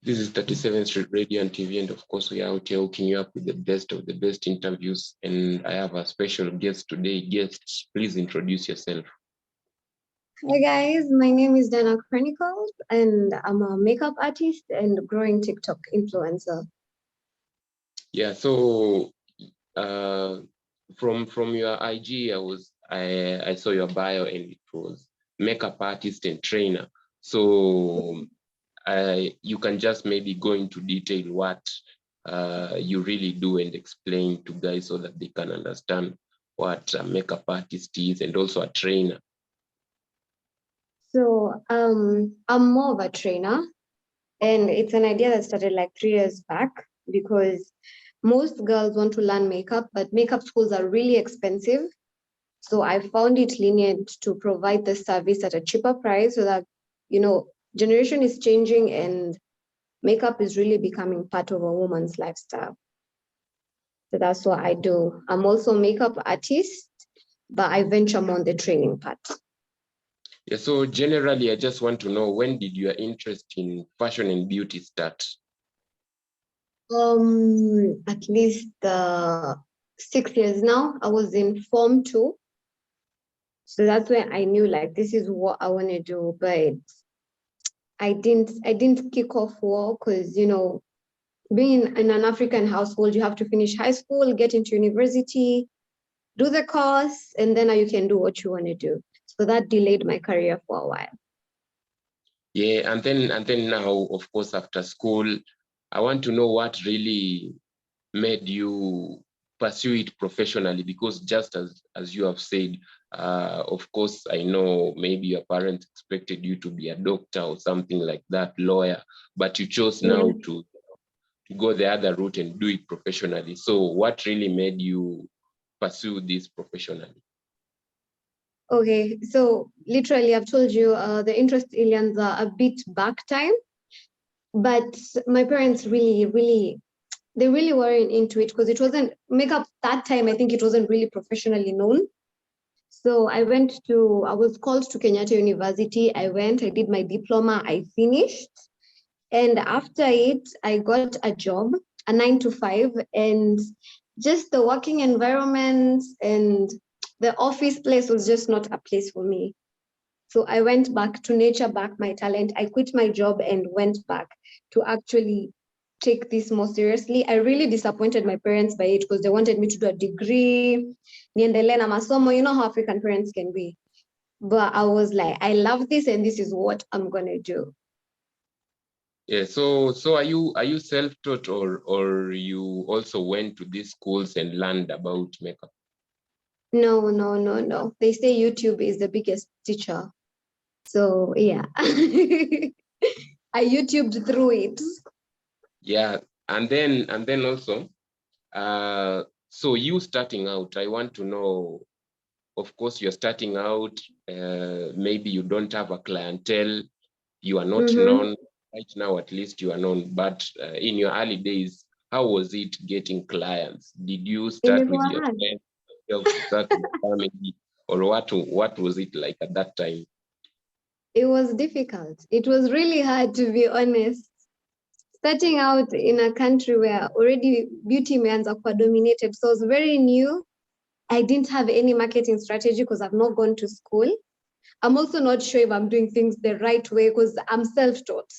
This is 37th Street Radio and TV, and of course, we are out here hooking you up with the best of the best interviews. And I have a special guest today. Guest, please introduce yourself. Hi guys, my name is Deyanar Chronicles, and I'm a makeup artist and growing TikTok influencer. Yeah, so from your IG, I saw your bio, and it was makeup artist and trainer. So you can just maybe go into detail what you really do and explain to guys so that they can understand what a makeup artist is and also a trainer. So I'm more of a trainer, and it's an idea that started like 3 years back because most girls want to learn makeup, but makeup schools are really expensive. So I found it lenient to provide the service at a cheaper price so that, generation is changing and makeup is really becoming part of a woman's lifestyle. So that's what I do. I'm also a makeup artist, but I venture more on the training part. Yeah, so generally, I just want to know, when did your interest in fashion and beauty start? At least 6 years now. I was in Form 2. So that's when I knew like this is what I want to do. But I didn't kick off well because, being in an African household, you have to finish high school, get into university, do the course, and then you can do what you want to do. So that delayed my career for a while. Yeah, and then now, of course, after school, I want to know what really made you pursue it professionally, because just as you have said, of course, I know maybe your parents expected you to be a doctor or something like that, lawyer, but you chose now to go the other route and do it professionally. So what really made you pursue this professionally? Okay, so literally I've told you the interest aliens are a bit back time, but my parents they really weren't into it because it wasn't makeup that time. I think it wasn't really professionally known. So I was called to Kenyatta University. I did my diploma, I finished. And after it, I got a job, a 9 to 5, and just the working environment and the office place was just not a place for me. So I went back to nature back my talent. I quit my job and went back to actually take this more seriously. I really disappointed my parents by it because they wanted me to do a degree, niendelee na masomo. You know how African parents can be. But I was like, I love this and this is what I'm gonna do. Yeah, so are you self-taught, or you also went to these schools and learned about makeup? No. They say YouTube is the biggest teacher. So yeah. I YouTubed through it. Yeah, and then also, so you starting out, I want to know, of course, you're starting out, maybe you don't have a clientele, you are not known. Right now, at least you are known, but in your early days, how was it getting clients? Did you start with your friends, start with family, or what was it like at that time? It was difficult. It was really hard, to be honest. Starting out in a country where already beauty brands are quite dominated, so it was very new. I didn't have any marketing strategy because I've not gone to school. I'm also not sure if I'm doing things the right way because I'm self-taught.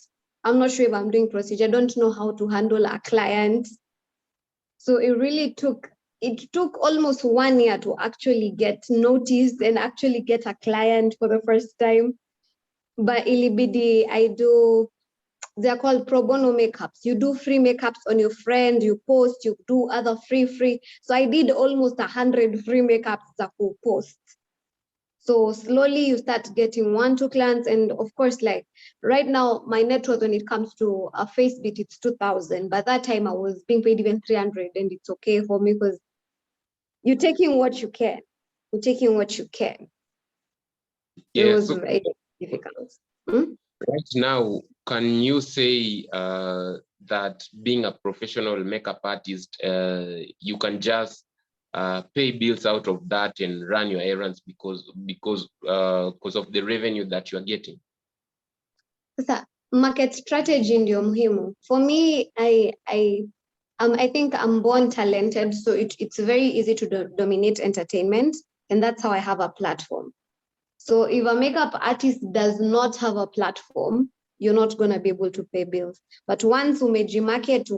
I'm not sure if I'm doing procedure. I don't know how to handle a client. So it took almost 1 year to actually get noticed and actually get a client for the first time. But ilibidi, they're called pro bono makeups. You do free makeups on your friend, you post, you do other free. So I did almost 100 free makeups that will post. So slowly you start getting 1-2 clients. And of course, like right now, my net worth when it comes to a face bit, it's 2,000. But that time I was being paid even 300, and it's okay for me because you're taking what you can. You're taking what you can. Yeah, it was very difficult. Right now, can you say that being a professional makeup artist, you can just pay bills out of that and run your errands because of the revenue that you are getting? Market strategy ndio muhimu. For me, I think I'm born talented, so it's very easy to dominate entertainment, and that's how I have a platform. So if a makeup artist does not have a platform, you're not going to be able to pay bills. But once umejimarket,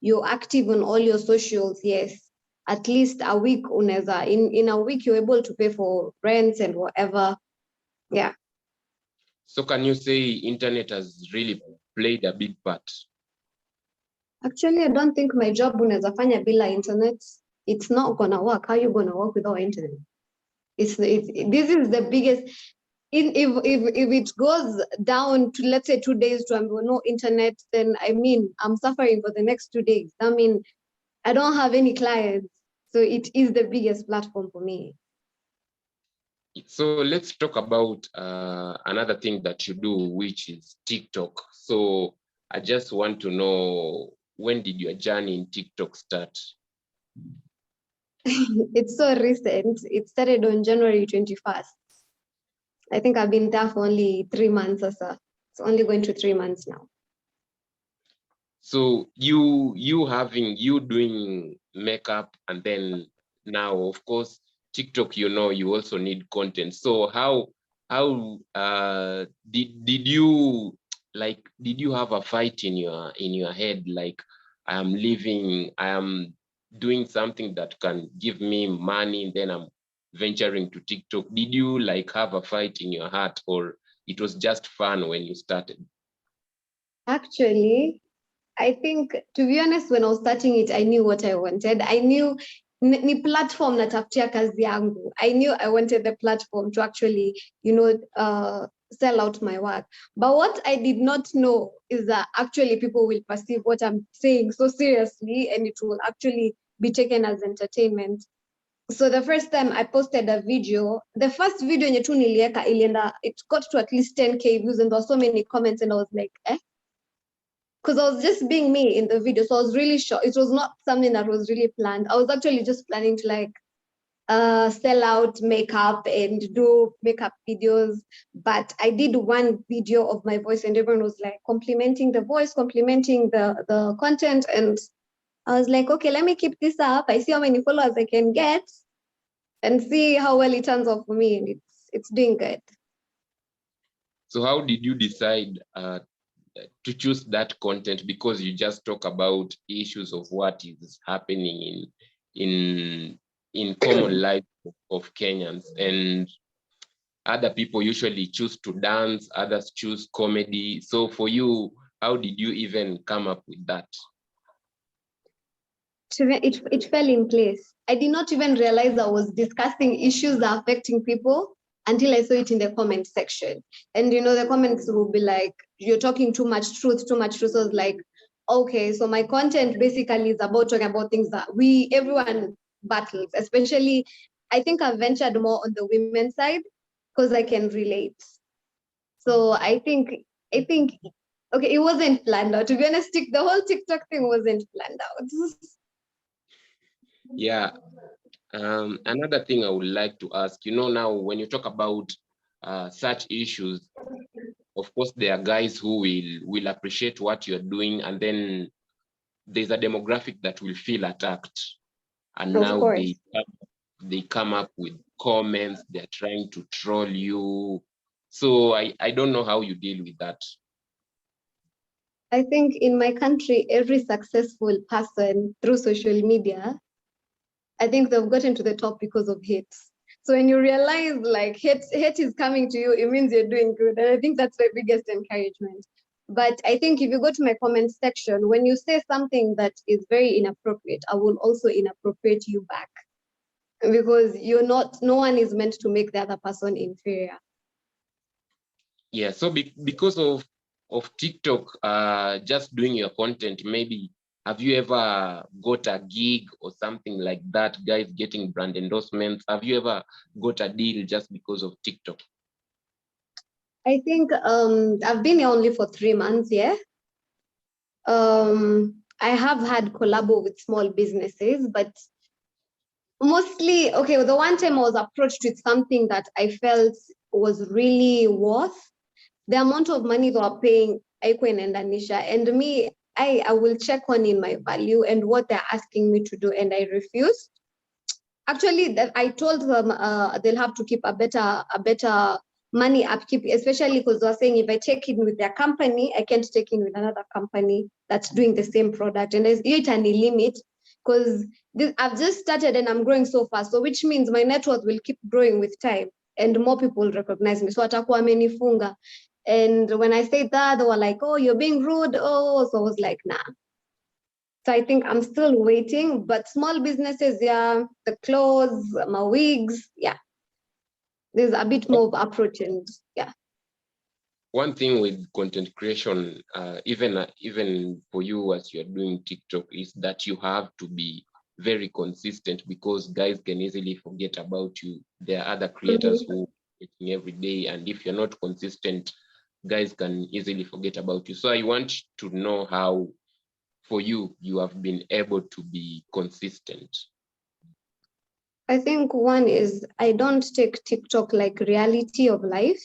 you're active on all your socials, yes, at least a week uneza, in a week you're able to pay for rents and whatever. Yeah. So can you say internet has really played a big part? Actually, I don't think my job unaweza fanya bila internet. It's not gonna work. How are you gonna work without internet? This is the biggest. If it goes down to, let's say, 2 days to no internet, then I mean I'm suffering for the next 2 days. I mean, I don't have any clients, so it is the biggest platform for me. So let's talk about another thing that you do, which is TikTok. So I just want to know, when did your journey in TikTok start? It's so recent. It started on January 21st. I think I've been there for only 3 months or so. It's only going to 3 months now. So you doing makeup, and then now, of course, TikTok, you also need content. So how did you have a fight in your head, like, I am doing something that can give me money, then I'm venturing to TikTok? Did you have a fight in your heart, or it was just fun when you started? Actually, I think, to be honest, when I was starting it, I knew what I wanted. I knew ni platform natafutia kazi yangu. I knew I wanted the platform to actually, sell out my work. But what I did not know is that actually people will perceive what I'm saying so seriously, and it will actually be taken as entertainment. So the first time I posted a video, the first video yenye tu nilieka ilienda, it got to at least 10K views, and there were so many comments, and I was like, because I was just being me in the video. So I was really sure it was not something that was really planned. I was actually just planning to sell out makeup and do makeup videos. But I did one video of my voice, and everyone was like complimenting the voice, complimenting the content. And I was like, okay, let me keep this up. I see how many followers I can get and see how well it turns out for me. And it's doing good. So how did you decide to choose that content? Because you just talk about issues of what is happening in common life of Kenyans, and other people usually choose to dance, others choose comedy. So for you, how did you even come up with that? It fell in place. I did not even realize I was discussing issues that are affecting people until I saw it in the comment section. And the comments will be like, you're talking too much truth, too much truth. So I was like, okay, so my content basically is about talking about things that everyone battles, especially, I think I've ventured more on the women's side because I can relate. So I think, okay, it wasn't planned out. To be honest, the whole TikTok thing wasn't planned out. Yeah. Another thing I would like to ask, now when you talk about such issues, of course, there are guys who will appreciate what you're doing, and then there's a demographic that will feel attacked, and Of now course. they come up with comments, they're trying to troll you. So I don't know how you deal with that. I think in my country, every successful person through social media, I think they've gotten to the top because of hate. So when you realize hate is coming to you, it means you're doing good. And I think that's my biggest encouragement. But I think if you go to my comment section, when you say something that is very inappropriate, I will also inappropriate you back. Because no one is meant to make the other person inferior. Yeah, so because of TikTok, just doing your content, maybe have you ever got a gig or something like that, guys getting brand endorsements? Have you ever got a deal just because of TikTok? I think I've been here only for 3 months, yeah. I have had collabo with small businesses, but mostly, okay, the one time I was approached with something that I felt was really worth the amount of money they are paying Aikwen and Anisha, and me, I will check on in my value and what they're asking me to do, and I refuse. Actually, that I told them they'll have to keep a better money upkeep, especially because they're saying if I take it with their company, I can't take it with another company that's doing the same product, and there's yet any limit because I've just started and I'm growing so fast, so which means my net worth will keep growing with time and more people recognize me. So atakuwa amenifunga. And when I said that, they were like, "Oh, you're being rude." Oh, so I was like, "Nah." So I think I'm still waiting, but small businesses, yeah, the clothes, my wigs, yeah, there's a bit more of approach, and yeah. One thing with content creation, even for you as you're doing TikTok, is that you have to be very consistent, because guys can easily forget about you. There are other creators who are making every day, and if you're not consistent, guys can easily forget about you. So I want to know how, for you, you have been able to be consistent. I think one is I don't take TikTok like reality of life.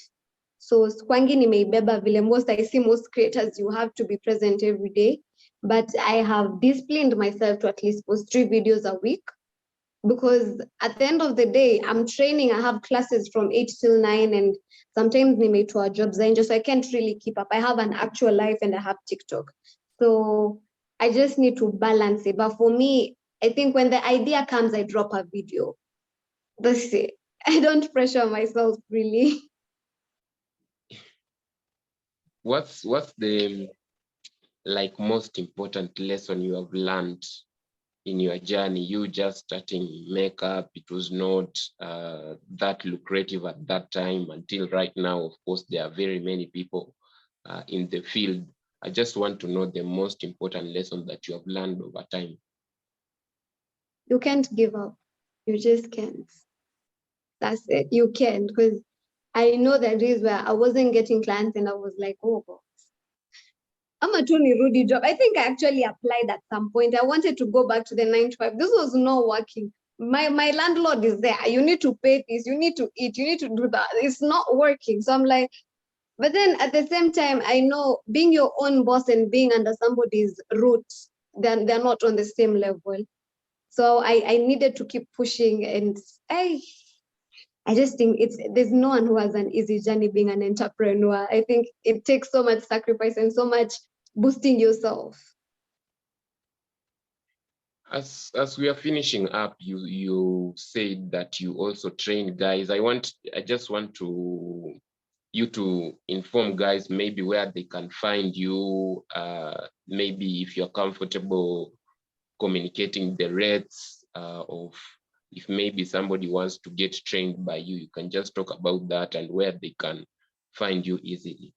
So kwangi nimeibeba vile most I see most creators, you have to be present every day. But I have disciplined myself to at least post 3 videos a week, because at the end of the day, I'm training. I have classes from 8 till 9, and sometimes nimeitoa jobs nje, so I can't really keep up. I have an actual life and I have TikTok. So I just need to balance it. But for me, I think when the idea comes, I drop a video. That's it. I don't pressure myself really. What's the like most important lesson you have learned in your journey? You just starting makeup, it was not that lucrative at that time until right now. Of course, there are very many people in the field. I just want to know the most important lesson that you have learned over time. You can't give up. You just can't. That's it. You can't, because I know that days where I wasn't getting clients and I was like, oh God, I'm a Tony Rudy job. I think I actually applied at some point. I wanted to go back to the 9 to 5. This was not working. My landlord is there. You need to pay this. You need to eat. You need to do that. It's not working. So I'm like, but then at the same time, I know being your own boss and being under somebody's root, then they're not on the same level. So I needed to keep pushing, and I just think there's no one who has an easy journey being an entrepreneur. I think it takes so much sacrifice and so much boosting yourself. As we are finishing up, you said that you also train guys. I just want you to inform guys maybe where they can find you, maybe if you're comfortable communicating the rates of, if maybe somebody wants to get trained by you, you can just talk about that and where they can find you easily.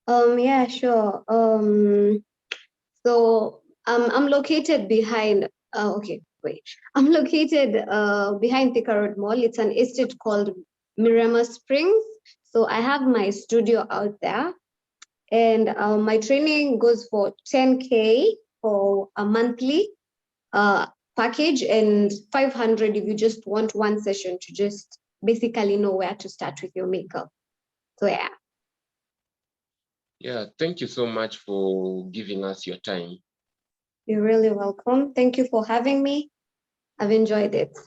Yeah, sure. So I'm located behind. Okay, wait. I'm located behind Thika Road Mall. It's an estate called Miramar Springs. So I have my studio out there, and my training goes for 10K for a monthly package, and 500 if you just want one session to just basically know where to start with your makeup. So yeah. Yeah, thank you so much for giving us your time. You're really welcome. Thank you for having me. I've enjoyed it.